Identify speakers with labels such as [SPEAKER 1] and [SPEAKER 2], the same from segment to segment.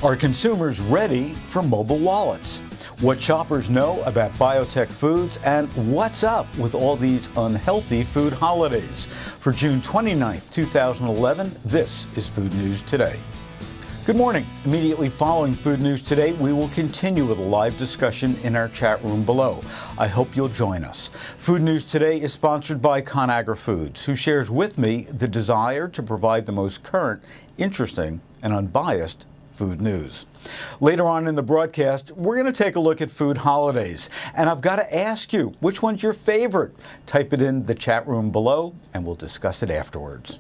[SPEAKER 1] Are consumers ready for mobile wallets? What shoppers know about biotech foods, and what's up with all these unhealthy food holidays? For June 29th, 2011, this is Food News Today. Good morning. Immediately following Food News Today, we will continue with a live discussion in our chat room below. I hope you'll join us. Food News Today is sponsored by ConAgra Foods, who shares with me the desire to provide the most current, interesting, and unbiased food news. Later on in the broadcast, we're going to take a look at food holidays. And I've got to ask you, which one's your favorite? Type it in the chat room below, and we'll discuss it afterwards.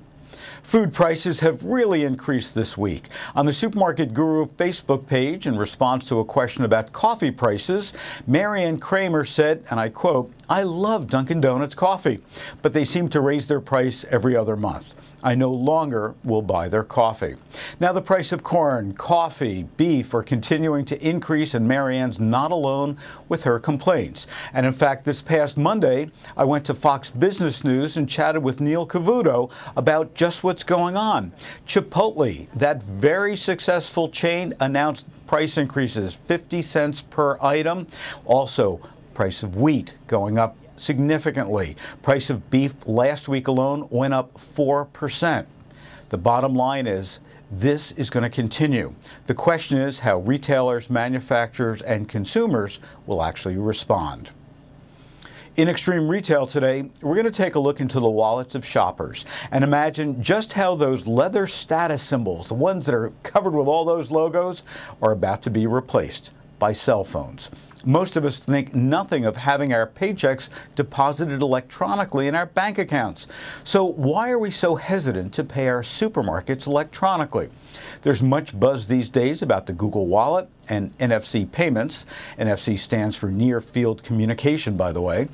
[SPEAKER 1] Food prices have really increased this week. On the Supermarket Guru Facebook page, in response to a question about coffee prices, Marianne Kramer said, and I quote, "I love Dunkin' Donuts coffee, but they seem to raise their price every other month. I no longer will buy their coffee." Now, the price of corn, coffee, beef are continuing to increase, and Marianne's not alone with her complaints. And in fact, this past Monday, I went to Fox Business News and chatted with Neil Cavuto about just what's going on. Chipotle, that very successful chain, announced price increases, 50 cents per item. Also, price of wheat going up significantly. Price of beef last week alone went up 4%. The bottom line is this is going to continue. The question is how retailers, manufacturers, and consumers will actually respond. In Extreme Retail today, we're going to take a look into the wallets of shoppers and imagine just how those leather status symbols, the ones that are covered with all those logos, are about to be replaced by cell phones. Most of us think nothing of having our paychecks deposited electronically in our bank accounts. So why are we so hesitant to pay our supermarkets electronically? There's much buzz these days about the Google Wallet and NFC payments. NFC stands for Near Field Communication, by the way.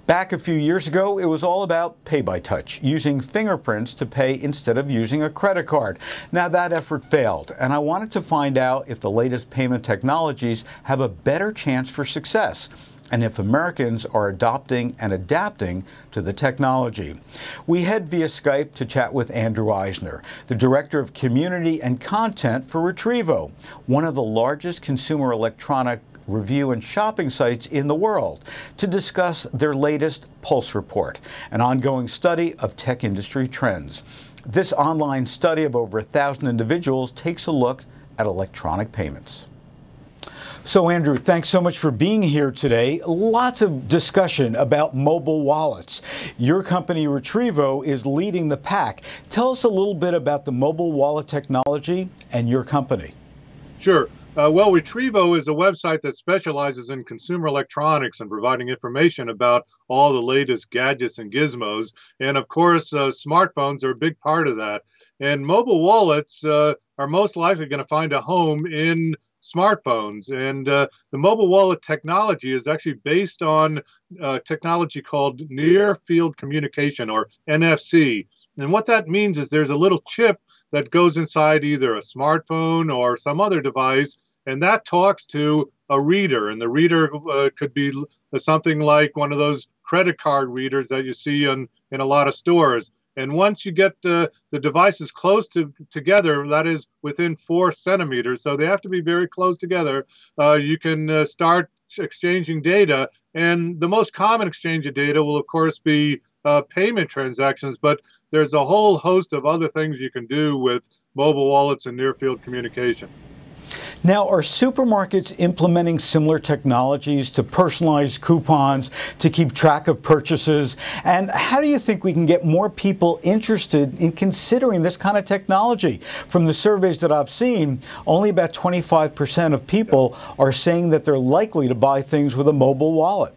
[SPEAKER 1] Back a few years ago, it was all about pay by touch, using fingerprints to pay instead of using a credit card. Now that effort failed, and I wanted to find out if the latest payment technologies have a better chance for success, and if Americans are adopting and adapting to the technology. We head via Skype to chat with Andrew Eisner, the Director of Community and Content for Retrievo, one of the largest consumer electronic review and shopping sites in the world, to discuss their latest Pulse Report, an ongoing study of tech industry trends. This online study of over 1,000 individuals takes a look at electronic payments. So, Andrew, thanks so much for being here today. Lots of discussion about mobile wallets. Your company, Retrievo, is leading the pack. Tell us a little bit about the mobile wallet technology and your company.
[SPEAKER 2] Sure. Well, Retrievo is a website that specializes in consumer electronics and providing information about all the latest gadgets and gizmos. And of course, smartphones are a big part of that. And mobile wallets are most likely going to find a home in smartphones. And the mobile wallet technology is actually based on technology called Near Field Communication, or NFC. And what that means is there's a little chip that goes inside either a smartphone or some other device, and that talks to a reader. And the reader could be something like one of those credit card readers that you see in a lot of stores. And once you get the devices close together, that is within 4 centimeters, so they have to be very close together, you can start exchanging data. And the most common exchange of data will, of course, be payment transactions, but there's a whole host of other things you can do with mobile wallets and near-field communication.
[SPEAKER 1] Now, are supermarkets implementing similar technologies to personalize coupons, to keep track of purchases? And how do you think we can get more people interested in considering this kind of technology? From the surveys that I've seen, only about 25% of people are saying that they're likely to buy things with a mobile wallet.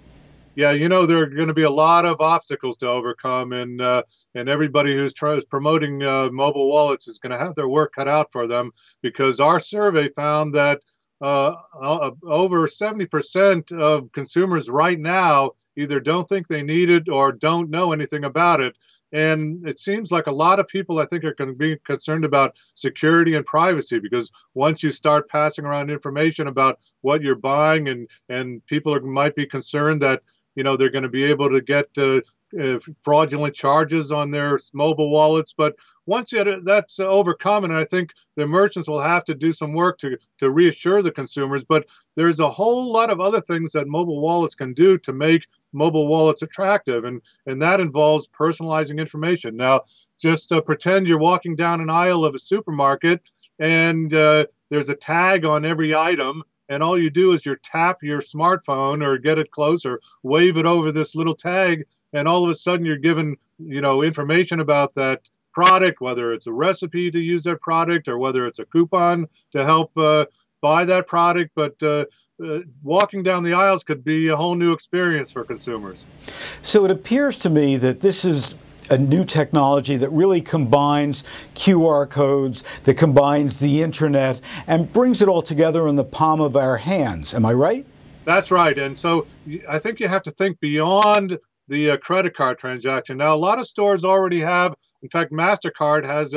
[SPEAKER 2] Yeah, you know, there are going to be a lot of obstacles to overcome, and everybody who's promoting mobile wallets is going to have their work cut out for them, because our survey found that over 70% of consumers right now either don't think they need it or don't know anything about it. And it seems like a lot of people, I think, are going to be concerned about security and privacy, because once you start passing around information about what you're buying, and people might be concerned that, you know, they're going to be able to get fraudulent charges on their mobile wallets. But once that's overcome, and I think the merchants will have to do some work to reassure the consumers. But there's a whole lot of other things that mobile wallets can do to make mobile wallets attractive, and that involves personalizing information. Now, just pretend you're walking down an aisle of a supermarket, and there's a tag on every item, and all you do is you tap your smartphone or get it close or wave it over this little tag, and all of a sudden you're given, information about that product, whether it's a recipe to use that product or whether it's a coupon to help buy that product. But walking down the aisles could be a whole new experience for consumers.
[SPEAKER 1] So it appears to me that this is a new technology that really combines QR codes, that combines the internet, and brings it all together in the palm of our hands. Am I right?
[SPEAKER 2] That's right. And so I think you have to think beyond the credit card transaction. Now, a lot of stores already have, in fact, MasterCard has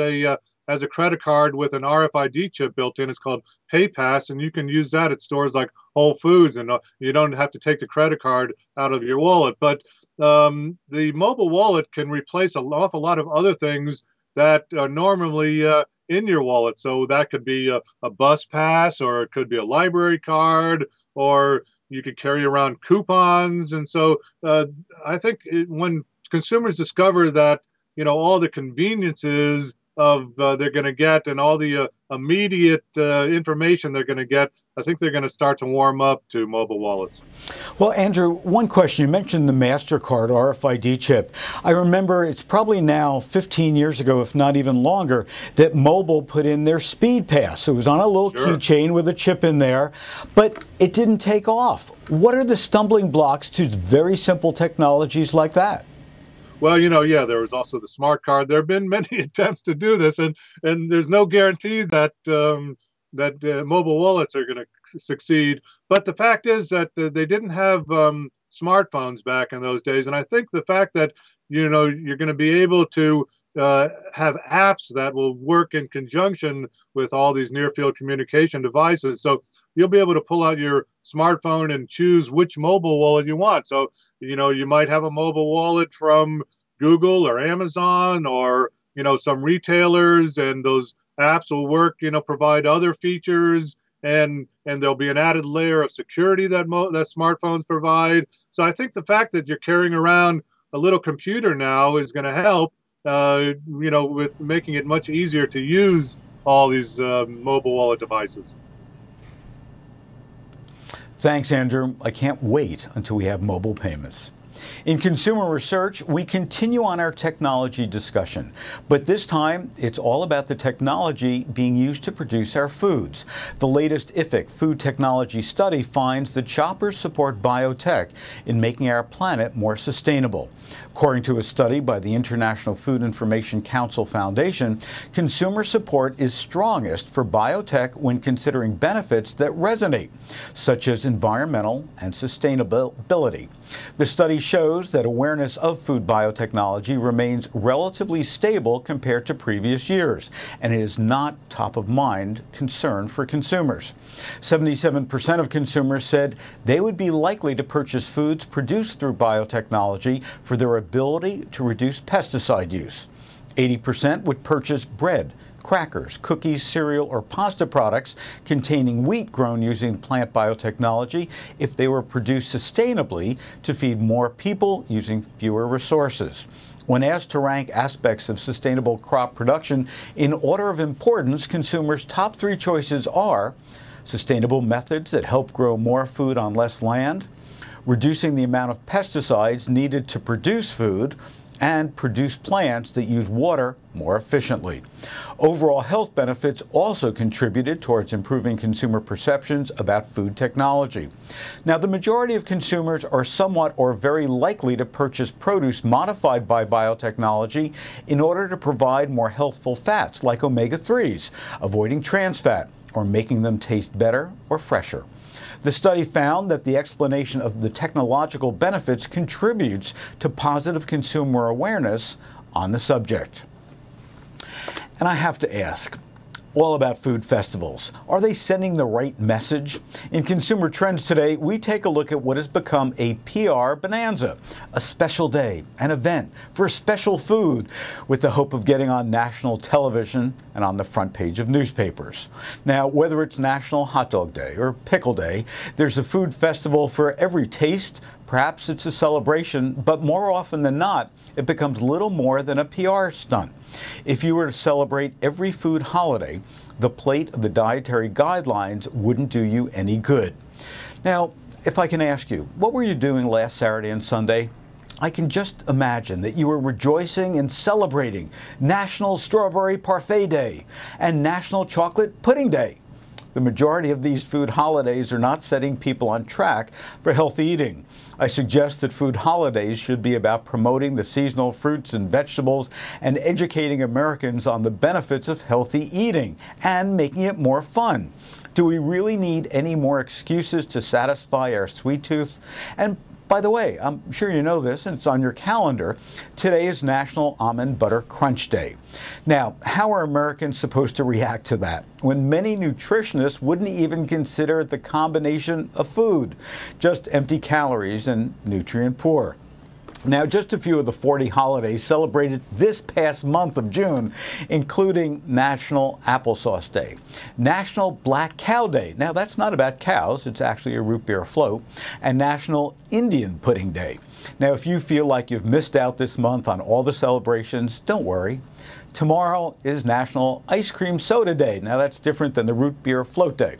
[SPEAKER 2] a credit card with an RFID chip built in. It's called PayPass, and you can use that at stores like Whole Foods, and you don't have to take the credit card out of your wallet. But the mobile wallet can replace an awful lot of other things that are normally in your wallet. So that could be a bus pass, or it could be a library card, or you could carry around coupons. And so I think when consumers discover that, all the conveniences of they're going to get and all the immediate information they're going to get, I think they're going to start to warm up to mobile wallets.
[SPEAKER 1] Well, Andrew, one question. You mentioned the MasterCard RFID chip. I remember it's probably now 15 years ago, if not even longer, that Mobile put in their Speed Pass. It was on a little keychain with a chip in there, but it didn't take off. What are the stumbling blocks to very simple technologies like that?
[SPEAKER 2] Well, there was also the smart card. There have been many attempts to do this, and there's no guarantee that mobile wallets are going to succeed. But the fact is that they didn't have smartphones back in those days, and I think the fact that you're going to be able to have apps that will work in conjunction with all these near-field communication devices. So you'll be able to pull out your smartphone and choose which mobile wallet you want. So you might have a mobile wallet from Google or Amazon or, some retailers, and those apps will work, provide other features, and there'll be an added layer of security that smartphones provide. So I think the fact that you're carrying around a little computer now is going to help, with making it much easier to use all these mobile wallet devices.
[SPEAKER 1] Thanks, Andrew. I can't wait until we have mobile payments. In consumer research, we continue on our technology discussion, but this time it's all about the technology being used to produce our foods. The latest IFIC food technology study finds that shoppers support biotech in making our planet more sustainable. According to a study by the International Food Information Council Foundation, consumer support is strongest for biotech when considering benefits that resonate, such as environmental and sustainability. The study shows that awareness of food biotechnology remains relatively stable compared to previous years, and it is not top of mind concern for consumers. 77% of consumers said they would be likely to purchase foods produced through biotechnology for their ability to reduce pesticide use. 80% would purchase bread, crackers, cookies, cereal, or pasta products containing wheat grown using plant biotechnology if they were produced sustainably to feed more people using fewer resources. When asked to rank aspects of sustainable crop production in order of importance, consumers' top three choices are sustainable methods that help grow more food on less land, reducing the amount of pesticides needed to produce food, and produce plants that use water more efficiently. Overall health benefits also contributed towards improving consumer perceptions about food technology. Now, the majority of consumers are somewhat or very likely to purchase produce modified by biotechnology in order to provide more healthful fats like omega-3s, avoiding trans fat, or making them taste better or fresher. The study found that the explanation of the technological benefits contributes to positive consumer awareness on the subject. And I have to ask, all about food festivals. Are they sending the right message? In Consumer Trends today, we take a look at what has become a PR bonanza, a special day, an event for a special food with the hope of getting on national television and on the front page of newspapers. Now, whether it's National Hot Dog Day or Pickle Day, there's a food festival for every taste. Perhaps it's a celebration, but more often than not, it becomes little more than a PR stunt. If you were to celebrate every food holiday, the plate of the dietary guidelines wouldn't do you any good. Now, if I can ask you, what were you doing last Saturday and Sunday? I can just imagine that you were rejoicing and celebrating National Strawberry Parfait Day and National Chocolate Pudding Day. The majority of these food holidays are not setting people on track for healthy eating. I suggest that food holidays should be about promoting the seasonal fruits and vegetables and educating Americans on the benefits of healthy eating and making it more fun. Do we really need any more excuses to satisfy our sweet tooth? And by the way, I'm sure you know this, and it's on your calendar. Today is National Almond Butter Crunch Day. Now, how are Americans supposed to react to that when many nutritionists wouldn't even consider the combination of food, just empty calories and nutrient poor? Now, just a few of the 40 holidays celebrated this past month of June, including National Applesauce Day, National Black Cow Day. Now, that's not about cows. It's actually a root beer float. And National Indian Pudding Day. Now, if you feel like you've missed out this month on all the celebrations, don't worry. Tomorrow is National Ice Cream Soda Day. Now, that's different than the Root Beer Float Day.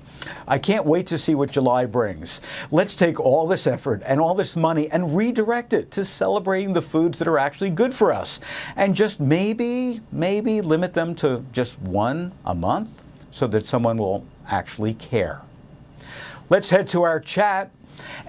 [SPEAKER 1] I can't wait to see what July brings. Let's take all this effort and all this money and redirect it to celebrating the foods that are actually good for us. And just maybe limit them to just one a month so that someone will actually care. Let's head to our chat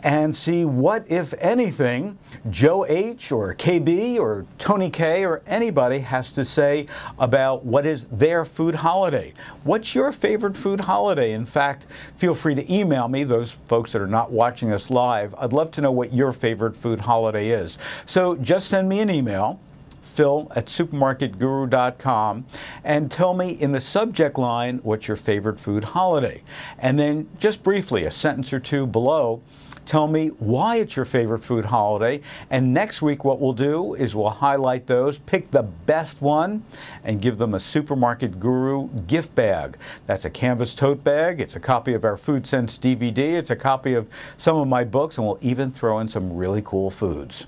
[SPEAKER 1] and see what, if anything, Joe H. or KB or Tony K. or anybody has to say about what is their food holiday. What's your favorite food holiday? In fact, feel free to email me, those folks that are not watching us live. I'd love to know what your favorite food holiday is. So just send me an email, phil@supermarketguru.com, and tell me in the subject line what's your favorite food holiday. And then just briefly, a sentence or two below, tell me why it's your favorite food holiday. And next week what we'll do is we'll highlight those, pick the best one, and give them a Supermarket Guru gift bag. That's a canvas tote bag. It's a copy of our Food Sense DVD. It's a copy of some of my books, and we'll even throw in some really cool foods.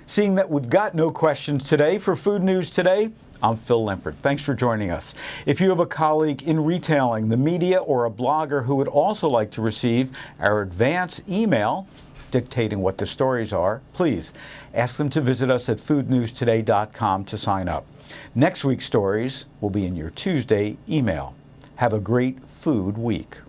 [SPEAKER 1] Seeing that we've got no questions today for Food News Today, I'm Phil Lempert. Thanks for joining us. If you have a colleague in retailing, the media, or a blogger who would also like to receive our advance email dictating what the stories are, please ask them to visit us at foodnewstoday.com to sign up. Next week's stories will be in your Tuesday email. Have a great food week.